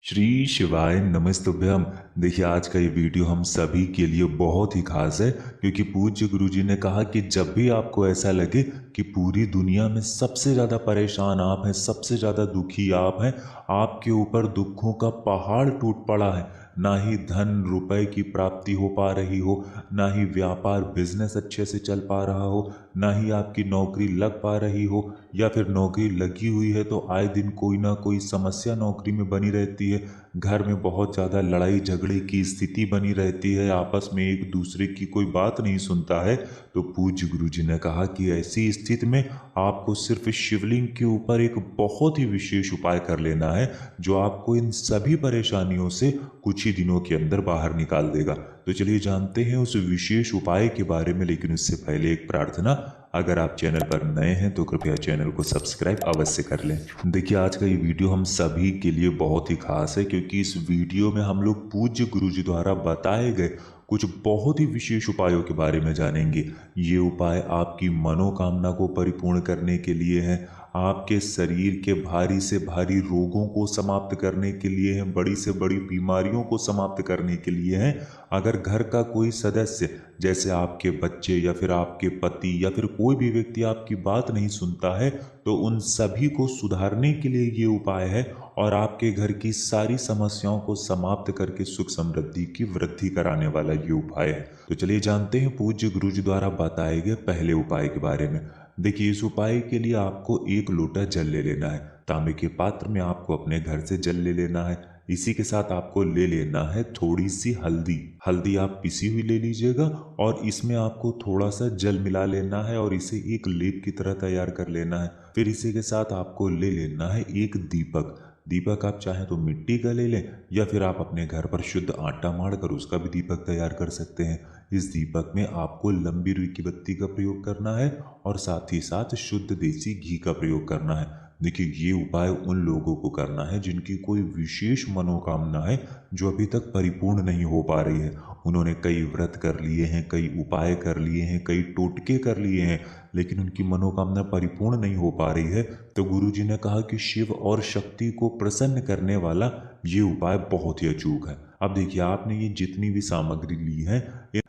श्री शिवाय नमस्तुभ्यम। देखिए, आज का ये वीडियो हम सभी के लिए बहुत ही खास है, क्योंकि पूज्य गुरुजी ने कहा कि जब भी आपको ऐसा लगे कि पूरी दुनिया में सबसे ज़्यादा परेशान आप हैं, सबसे ज़्यादा दुखी आप हैं, आपके ऊपर दुखों का पहाड़ टूट पड़ा है, ना ही धन रुपए की प्राप्ति हो पा रही हो, ना ही व्यापार बिजनेस अच्छे से चल पा रहा हो, ना ही आपकी नौकरी लग पा रही हो, या फिर नौकरी लगी हुई है तो आए दिन कोई ना कोई समस्या नौकरी में बनी रहती है, घर में बहुत ज़्यादा लड़ाई झगड़े की स्थिति बनी रहती है, आपस में एक दूसरे की कोई बात नहीं सुनता है। तो पूज्य गुरु जी ने कहा कि ऐसी स्थिति में आपको सिर्फ शिवलिंग के ऊपर एक बहुत ही विशेष उपाय कर लेना है, जो आपको इन सभी परेशानियों से कुछ ही दिनों के अंदर बाहर निकाल देगा। तो चलिए जानते हैं उस विशेष उपाय के बारे में, लेकिन उससे पहले एक प्रार्थना। अगर आप चैनल पर नए हैं तो कृपया चैनल को सब्सक्राइब अवश्य कर लें। देखिए, आज का ये वीडियो हम सभी के लिए बहुत ही खास है, क्योंकि इस वीडियो में हम लोग पूज्य गुरु जी द्वारा बताए गए कुछ बहुत ही विशेष उपायों के बारे में जानेंगे। ये उपाय आपकी मनोकामना को परिपूर्ण करने के लिए हैं, आपके शरीर के भारी से भारी रोगों को समाप्त करने के लिए हैं, बड़ी से बड़ी बीमारियों को समाप्त करने के लिए हैं। अगर घर का कोई सदस्य, जैसे आपके बच्चे या फिर आपके पति या फिर कोई भी व्यक्ति आपकी बात नहीं सुनता है, तो उन सभी को सुधारने के लिए ये उपाय है, और आपके घर की सारी समस्याओं को समाप्त करके सुख समृद्धि की वृद्धि कराने वाला ये उपाय है। तो चलिए जानते हैं पूज्य गुरु जी द्वारा बताए गए पहले उपाय के बारे में। देखिए, इस उपाय के लिए आपको एक लोटा जल ले लेना है। तांबे के पात्र में आपको अपने घर से जल ले लेना है। इसी के साथ आपको ले लेना है थोड़ी सी हल्दी। हल्दी आप पिसी हुई ले लीजिएगा, और इसमें आपको थोड़ा सा जल मिला लेना है और इसे एक लेप की तरह तैयार कर लेना है। फिर इसी के साथ आपको ले लेना है एक दीपक। दीपक आप चाहें तो मिट्टी का ले लें, या फिर आप अपने घर पर शुद्ध आटा मार कर उसका भी दीपक तैयार कर सकते हैं। इस दीपक में आपको लंबी रुई की बत्ती का प्रयोग करना है, और साथ ही साथ शुद्ध देसी घी का प्रयोग करना है। देखिए, ये उपाय उन लोगों को करना है जिनकी कोई विशेष मनोकामना है, जो अभी तक परिपूर्ण नहीं हो पा रही है। उन्होंने कई व्रत कर लिए हैं, कई उपाय कर लिए हैं, कई टोटके कर लिए हैं, लेकिन उनकी मनोकामना परिपूर्ण नहीं हो पा रही है। तो गुरु जी ने कहा कि शिव और शक्ति को प्रसन्न करने वाला ये उपाय बहुत ही अचूक है। अब देखिए, आपने ये जितनी भी सामग्री ली है,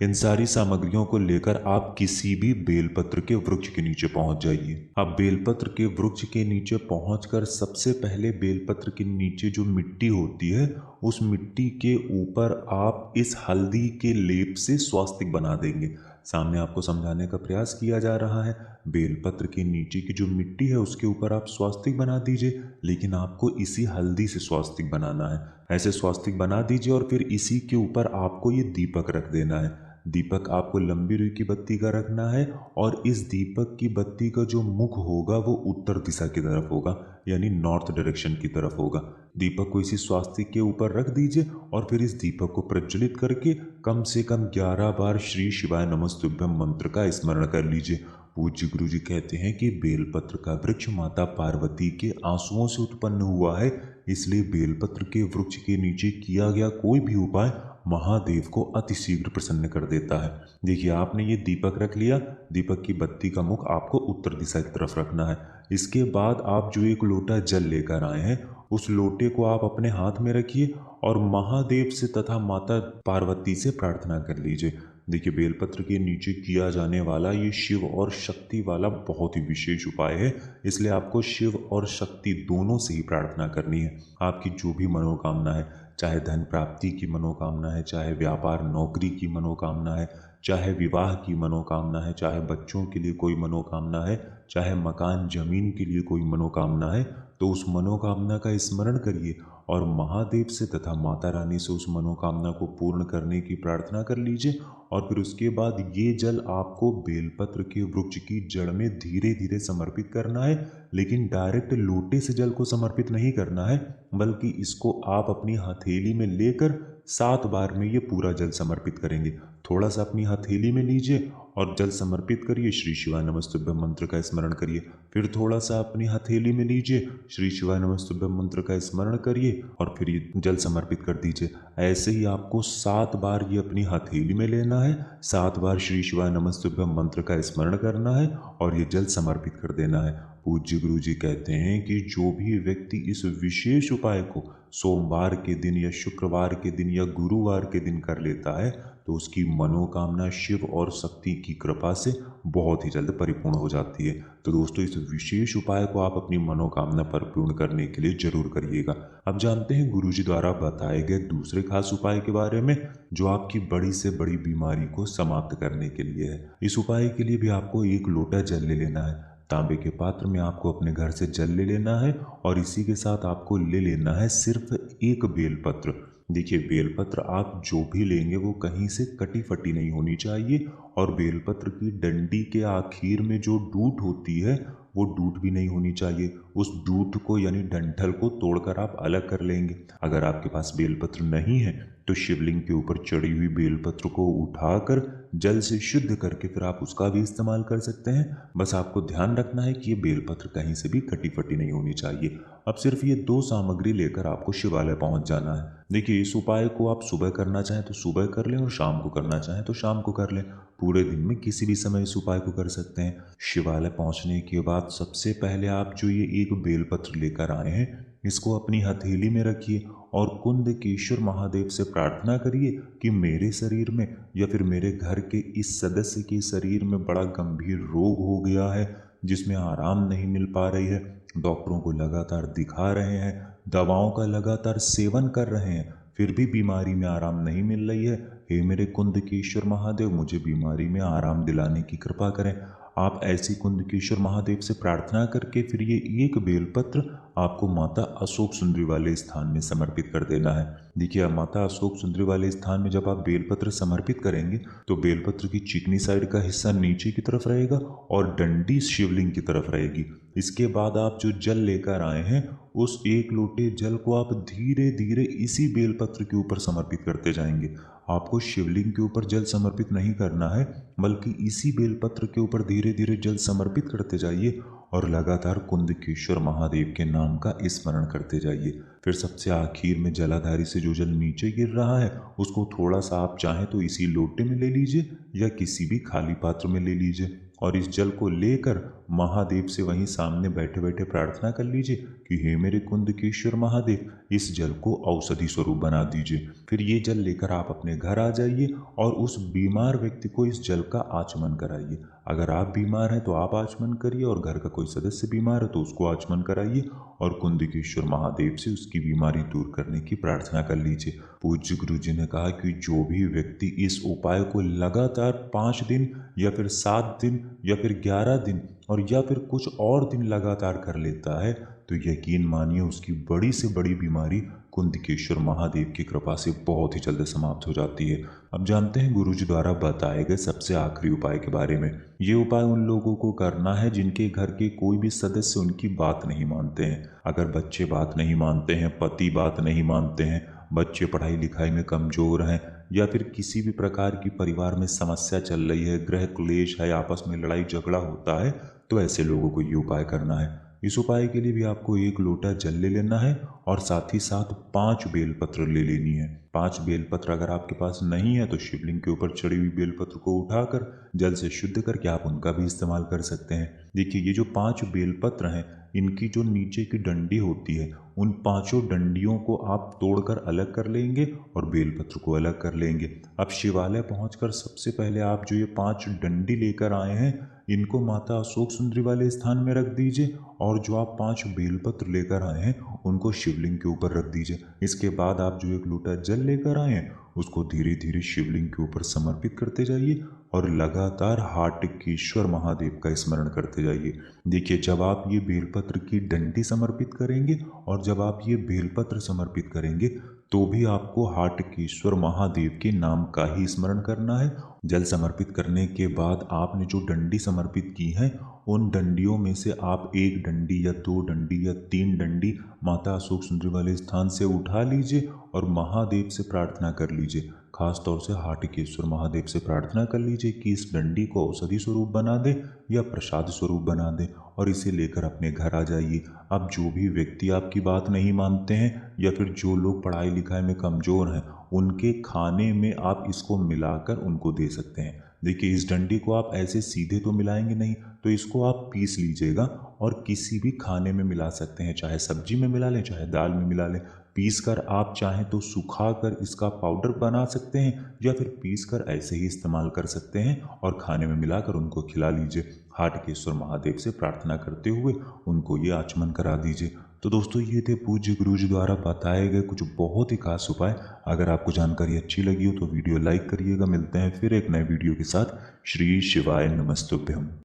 इन सारी सामग्रियों को लेकर आप किसी भी बेलपत्र के वृक्ष के नीचे पहुंच जाइए। आप बेलपत्र के वृक्ष के नीचे पहुंचकर सबसे पहले बेलपत्र के नीचे जो मिट्टी होती है, उस मिट्टी के ऊपर आप इस हल्दी के लेप से स्वास्तिक बना देंगे। सामने आपको समझाने का प्रयास किया जा रहा है। बेलपत्र के नीचे की जो मिट्टी है उसके ऊपर आप स्वास्तिक बना दीजिए, लेकिन आपको इसी हल्दी से स्वास्तिक बनाना है। ऐसे स्वास्तिक बना दीजिए, और फिर इसी के ऊपर आपको ये दीपक रख देना है। दीपक आपको लंबी रुई की बत्ती का रखना है, और इस दीपक की बत्ती का जो मुख होगा वो उत्तर दिशा की तरफ होगा, यानी नॉर्थ डायरेक्शन की तरफ होगा। दीपक को इसी स्वास्तिक के ऊपर रख दीजिए, और फिर इस दीपक को प्रज्वलित करके कम से कम 11 बार श्री शिवाय नमस्तुभ्यम मंत्र का स्मरण कर लीजिए। पूज्य गुरु जी कहते हैं कि बेलपत्र का वृक्ष माता पार्वती के आंसुओं से उत्पन्न हुआ है, इसलिए बेलपत्र के वृक्ष के नीचे किया गया कोई भी उपाय महादेव को अतिशीघ्र प्रसन्न कर देता है। देखिए, आपने ये दीपक रख लिया। दीपक की बत्ती का मुख आपको उत्तर दिशा की तरफ रखना है। इसके बाद आप जो एक लोटा जल लेकर आए हैं, उस लोटे को आप अपने हाथ में रखिए, और महादेव से तथा माता पार्वती से प्रार्थना कर लीजिए। देखिए, बेलपत्र के नीचे किया जाने वाला ये शिव और शक्ति वाला बहुत ही विशेष उपाय है, इसलिए आपको शिव और शक्ति दोनों से ही प्रार्थना करनी है। आपकी जो भी मनोकामना है, चाहे धन प्राप्ति की मनोकामना है, चाहे व्यापार नौकरी की मनोकामना है, चाहे विवाह की मनोकामना है, चाहे बच्चों के लिए कोई मनोकामना है, चाहे मकान जमीन के लिए कोई मनोकामना है, तो उस मनोकामना का स्मरण करिए, और महादेव से तथा माता रानी से उस मनोकामना को पूर्ण करने की प्रार्थना कर लीजिए। और फिर उसके बाद ये जल आपको बेलपत्र के वृक्ष की जड़ में धीरे धीरे समर्पित करना है, लेकिन डायरेक्ट लोटे से जल को समर्पित नहीं करना है, बल्कि इसको आप अपनी हथेली में लेकर 7 बार में ये पूरा जल समर्पित करेंगे। थोड़ा सा अपनी हथेली में लीजिए और जल समर्पित करिए, श्री शिवाय नमस्तुभ्यम मंत्र का स्मरण करिए। फिर थोड़ा सा अपनी हथेली में लीजिए, श्री शिवाय नमस्तुभ्यम मंत्र का स्मरण करिए, और फिर ये जल समर्पित कर दीजिए। ऐसे ही आपको 7 बार ये अपनी हथेली में लेना है, 7 बार श्री शिवाय नमस्तुभ्यम मंत्र का स्मरण करना है, और ये जल समर्पित कर देना है। पूज्य गुरु जी कहते हैं कि जो भी व्यक्ति इस विशेष उपाय को सोमवार के दिन या शुक्रवार के दिन या गुरुवार के दिन कर लेता है तो उसकी मनोकामना शिव और शक्ति की कृपा से बहुत ही जल्द परिपूर्ण हो जाती है। तो दोस्तों, इस विशेष उपाय को आप अपनी मनोकामना परिपूर्ण करने के लिए जरूर करिएगा। अब जानते हैं गुरुजी द्वारा बताए गए दूसरे खास उपाय के बारे में, जो आपकी बड़ी से बड़ी बीमारी को समाप्त करने के लिए है। इस उपाय के लिए भी आपको 1 लोटा जल ले लेना है। तांबे के पात्र में आपको अपने घर से जल ले लेना है और इसी के साथ आपको ले लेना है सिर्फ 1 बेलपत्र। देखिए, बेलपत्र आप जो भी लेंगे वो कहीं से कटी फटी नहीं होनी चाहिए और बेलपत्र की डंडी के आखिर में जो डूट होती है वो डूट भी नहीं होनी चाहिए। उस डूट को यानी डंठल को तोड़कर आप अलग कर लेंगे। अगर आपके पास बेलपत्र नहीं है तो शिवलिंग के ऊपर चढ़ी हुई बेलपत्र को उठाकर जल से शुद्ध करके फिर आप उसका भी इस्तेमाल कर सकते हैं। बस आपको ध्यान रखना है कि ये बेलपत्र कहीं से भी कटी फटी नहीं होनी चाहिए। अब सिर्फ ये 2 सामग्री लेकर आपको शिवालय पहुंच जाना है। देखिए, इस उपाय को आप सुबह करना चाहें तो सुबह कर लें और शाम को करना चाहें तो शाम को कर लें। पूरे दिन में किसी भी समय इस उपाय को कर सकते हैं। शिवालय पहुंचने के बाद सबसे पहले आप जो ये 1 बेलपत्र लेकर आए हैं इसको अपनी हथेली में रखिए और कुंदकेश्वर महादेव से प्रार्थना करिए कि मेरे शरीर में या फिर मेरे घर के इस सदस्य के शरीर में बड़ा गंभीर रोग हो गया है जिसमें आराम नहीं मिल पा रही है। डॉक्टरों को लगातार दिखा रहे हैं, दवाओं का लगातार सेवन कर रहे हैं, फिर भी बीमारी में आराम नहीं मिल रही है। हे मेरे कुंदकेश्वर महादेव, मुझे बीमारी में आराम दिलाने की कृपा करें। आप ऐसी कुंदकेश्वर महादेव से प्रार्थना करके फिर ये 1 बेलपत्र आपको माता अशोक सुंदरी वाले स्थान में समर्पित कर देना है। देखिए, माता अशोक सुंदरी वाले स्थान में जब आप बेलपत्र समर्पित करेंगे तो बेलपत्र की चिकनी साइड का हिस्सा नीचे की तरफ रहेगा और डंडी शिवलिंग की तरफ रहेगी। इसके बाद आप जो जल लेकर आए हैं उस 1 लोटे जल को आप धीरे धीरे इसी बेलपत्र के ऊपर समर्पित करते जाएंगे। आपको शिवलिंग के ऊपर जल समर्पित नहीं करना है, बल्कि इसी बेलपत्र के ऊपर धीरे धीरे जल समर्पित करते जाइए और लगातार कुंदकेश्वर महादेव के नाम का स्मरण करते जाइए। फिर सबसे आखिर में जलाधारी से जो जल नीचे गिर रहा है उसको थोड़ा सा आप चाहें तो इसी लोटे में ले लीजिए या किसी भी खाली पात्र में ले लीजिए और इस जल को लेकर महादेव से वहीं सामने बैठे बैठे प्रार्थना कर लीजिए कि हे मेरे कुंदकेश्वर महादेव, इस जल को औषधि स्वरूप बना दीजिए। फिर ये जल लेकर आप अपने घर आ जाइए और उस बीमार व्यक्ति को इस जल का आचमन कराइए। अगर आप बीमार हैं तो आप आचमन करिए और घर का कोई सदस्य बीमार है तो उसको आचमन कराइए और कुंदकेश्वर महादेव से उसकी बीमारी दूर करने की प्रार्थना कर लीजिए। पूज्य गुरु जी ने कहा कि जो भी व्यक्ति इस उपाय को लगातार 5 दिन या फिर 7 दिन या फिर 11 दिन और या फिर कुछ और दिन लगातार कर लेता है तो यकीन मानिए उसकी बड़ी से बड़ी बीमारी कुंदकेश्वर महादेव की कृपा से बहुत ही जल्द समाप्त हो जाती है। अब जानते हैं गुरुजी द्वारा बताए गए सबसे आखिरी उपाय के बारे में। ये उपाय उन लोगों को करना है जिनके घर के कोई भी सदस्य उनकी बात नहीं मानते हैं। अगर बच्चे बात नहीं मानते हैं, पति बात नहीं मानते हैं, बच्चे पढ़ाई लिखाई में कमजोर हैं या फिर किसी भी प्रकार की परिवार में समस्या चल रही है, गृह क्लेश है, आपस में लड़ाई झगड़ा होता है, तो ऐसे लोगों को ये उपाय करना है। इस उपाय के लिए भी आपको 1 लोटा जल ले लेना है और साथ ही साथ 5 बेलपत्र ले लेनी है। 5 बेलपत्र अगर आपके पास नहीं है तो शिवलिंग के ऊपर चढ़ी हुई बेलपत्र को उठाकर जल से शुद्ध करके आप उनका भी इस्तेमाल कर सकते हैं। देखिए, ये जो 5 बेलपत्र हैं इनकी जो नीचे की डंडी होती है उन 5 डंडियों को आप तोड़कर अलग कर लेंगे और बेलपत्र को अलग कर लेंगे। अब शिवालय पहुंचकर सबसे पहले आप जो ये 5 डंडी लेकर आए हैं इनको माता अशोक सुंदरी वाले स्थान में रख दीजिए और जो आप 5 बेलपत्र लेकर आए हैं उनको शिवलिंग के ऊपर रख दीजिए। इसके बाद आप जो 1 लोटा जल लेकर आए हैं उसको धीरे धीरे शिवलिंग के ऊपर समर्पित करते जाइए और लगातार हाटकेश्वर महादेव का स्मरण करते जाइए। देखिए, जब आप ये बेलपत्र की डंडी समर्पित करेंगे और जब आप ये बेलपत्र समर्पित करेंगे तो भी आपको हाटकेश्वर महादेव के नाम का ही स्मरण करना है। जल समर्पित करने के बाद आपने जो डंडी समर्पित की है उन डंडियों में से आप 1 डंडी या 2 डंडी या 3 डंडी माता अशोक सुंदरी वाले स्थान से उठा लीजिए और महादेव से प्रार्थना कर लीजिए। खास तौर से हाटकेश्वर महादेव से प्रार्थना कर लीजिए कि इस डंडी को औषधि स्वरूप बना दे या प्रसाद स्वरूप बना दे और इसे लेकर अपने घर आ जाइए। अब जो भी व्यक्ति आपकी बात नहीं मानते हैं या फिर जो लोग पढ़ाई लिखाई में कमज़ोर हैं उनके खाने में आप इसको मिलाकर उनको दे सकते हैं। देखिए, इस डंडी को आप ऐसे सीधे तो मिलाएंगे नहीं, तो इसको आप पीस लीजिएगा और किसी भी खाने में मिला सकते हैं, चाहे सब्जी में मिला लें चाहे दाल में मिला लें। पीस कर आप चाहें तो सुखा कर इसका पाउडर बना सकते हैं या फिर पीस कर ऐसे ही इस्तेमाल कर सकते हैं और खाने में मिलाकर उनको खिला लीजिए। हाटकेश्वर महादेव से प्रार्थना करते हुए उनको ये आचमन करा दीजिए। तो दोस्तों ये थे पूज्य गुरुजी द्वारा बताए गए कुछ बहुत ही खास उपाय। अगर आपको जानकारी अच्छी लगी हो तो वीडियो लाइक करिएगा। मिलते हैं फिर एक नए वीडियो के साथ। श्री शिवाय नमस्तुभ्यम।